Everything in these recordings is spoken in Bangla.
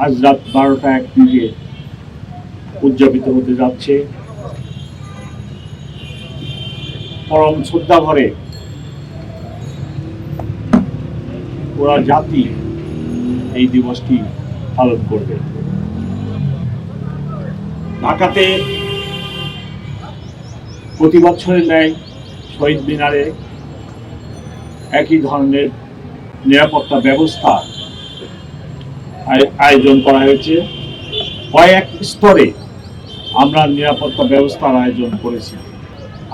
আজ রাত 12:01 উদযাপিত হতে যাচ্ছে। পরম শ্রদ্ধা ভরে পুরা জাতি এই দিবসটি পালন করবে। ঢাকাতে প্রতি বছরের ন্যায় শহীদ মিনারে একই ধরনের নিরাপত্তা ব্যবস্থা আয়োজন করা হয়েছে। কয়েক স্তরে আমরা নিরাপত্তা ব্যবস্থার আয়োজন করেছি।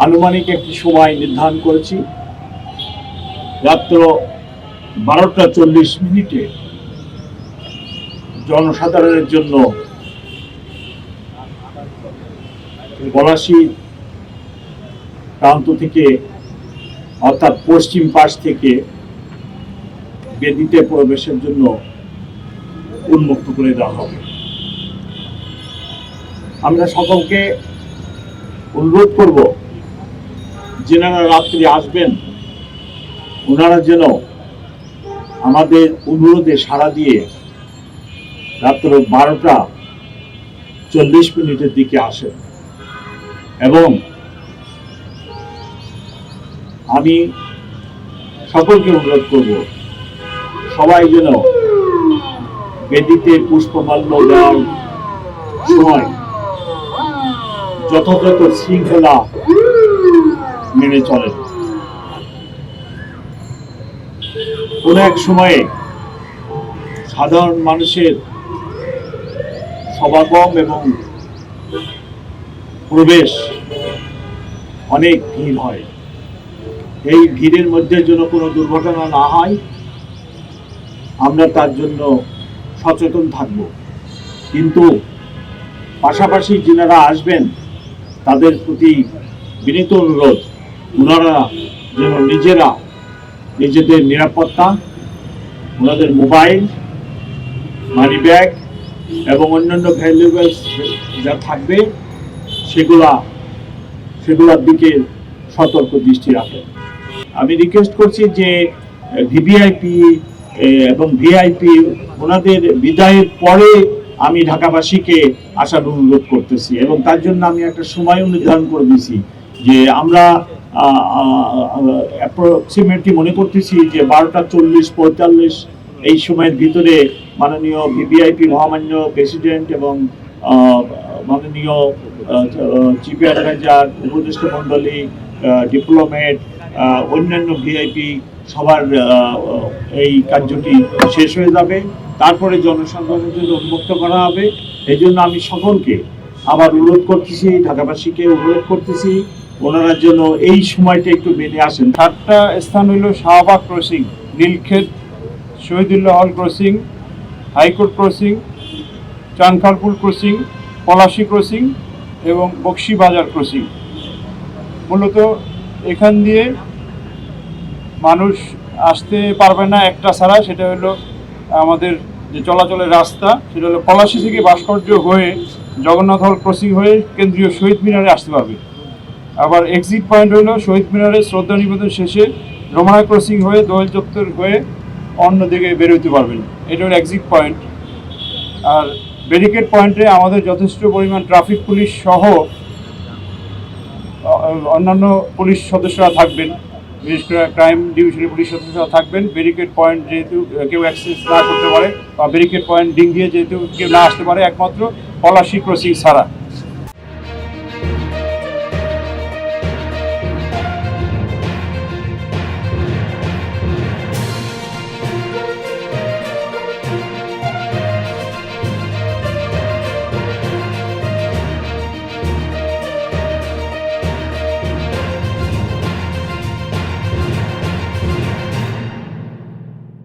আনুমানিক একটি সময় নির্ধারণ করেছি, রাত্র 12:40 জনসাধারণের জন্য পলাশী প্রান্ত থেকে অর্থাৎ পশ্চিম পাশ থেকে বেদিতে প্রবেশের জন্য উন্মুক্ত করে দেওয়া হবে। আমরা সকলকে অনুরোধ করব, যেনারা রাত্রি আসবেন ওনারা যেন আমাদের অনুরোধে সাড়া দিয়ে রাত্র 12:40 দিকে আসেন। এবং আমি সকলকে অনুরোধ করব, সবাই যেন বেদিতে পুষ্পমাল্য দেওয়ার সময় যথাযথ শৃঙ্খলা মেনে চলেন। কোন এক সময়ে সাধারণ মানুষের সমাগম এবং প্রবেশ অনেক ভিড় হয়। এই ভিড়ের মধ্যে যেন কোনো দুর্ঘটনা না হয়, আমরা তার জন্য সচেতন থাকব। কিন্তু পাশাপাশি যারা আসবেন তাদের প্রতি বিনীত অনুরোধ, ওনারা যেন নিজেদের নিরাপত্তা, ওনাদের মোবাইল, মানি ব্যাগ এবং অন্যান্য ভ্যালুয়েবলস যা থাকবে সেগুলোর দিকে সতর্ক দৃষ্টি রাখেন। আমি রিকোয়েস্ট করছি যে ভিভিআইপি এবং ভিআইপি ওনাদের বিদায়ের পরে আমি ঢাকাবাসীকে আসার অনুরোধ করতেছি, এবং তার জন্য আমি একটা সময় নির্ধারণ করে দিয়েছি যে আমরা অ্যাপ্রক্সিমেটলি মনে করতেছি যে 12:40-45 এই সময়ের ভিতরে মাননীয় ভিভিআইপি মহামান্য প্রেসিডেন্ট এবং মাননীয় চিফ অ্যাডভাইজার, উপদেষ্টা মণ্ডলী, ডিপ্লোমেট, অন্যান্য ভিআইপি সবার এই কার্যটি শেষ হয়ে যাবে। তারপরে জনসাধারণের জন্য উন্মুক্ত করা হবে। এই জন্য আমি সকলকে আবার অনুরোধ করতেছি, ঢাকাবাসীকে অনুরোধ করতেছি, ওনারা জন্য এই সময়টা একটু বেঁধে আসেন। 4টা স্থান হইল শাহবাগ ক্রসিং, নীলক্ষেত, শহীদুল্লাহ হল crossing, high court crossing, Chankharpul crossing, Palashi crossing এবং বক্সি বাজার ক্রসিং। মূলত এখান দিয়ে মানুষ আসতে পারবে না একটা ছাড়া, সেটা হলো আমাদের যে চলাচলের রাস্তা, সেটা হলো পলাশী থেকে ভাস্কর্য হয়ে জগন্নাথ হল ক্রসিং হয়ে কেন্দ্রীয় শহীদ মিনারে আসতে পারবে। আবার এক্সিট পয়েন্ট হলো শহীদ মিনারে শ্রদ্ধা নিবেদন শেষে রমনা ক্রসিং হয়ে দোয়েল চত্বর হয়ে অন্য দিকে বেরোতে পারবেন। এটা হলো এক্সিট পয়েন্ট। আর ব্যারিকেড পয়েন্টে আমাদের যথেষ্ট পরিমাণ ট্রাফিক পুলিশ সহ অন্যান্য পুলিশ সদস্যরা থাকবেন, বিশেষ করে ক্রাইম ডিভিশনের পুলিশ সদস্যরা থাকবেন। ব্যারিকেড পয়েন্ট যেহেতু কেউ অ্যাক্সেস না করতে পারে, বা ব্যারিকেড পয়েন্ট ডিং দিয়ে যেহেতু কেউ না আসতে পারে, একমাত্র পলাশী ক্রসিং ছাড়া।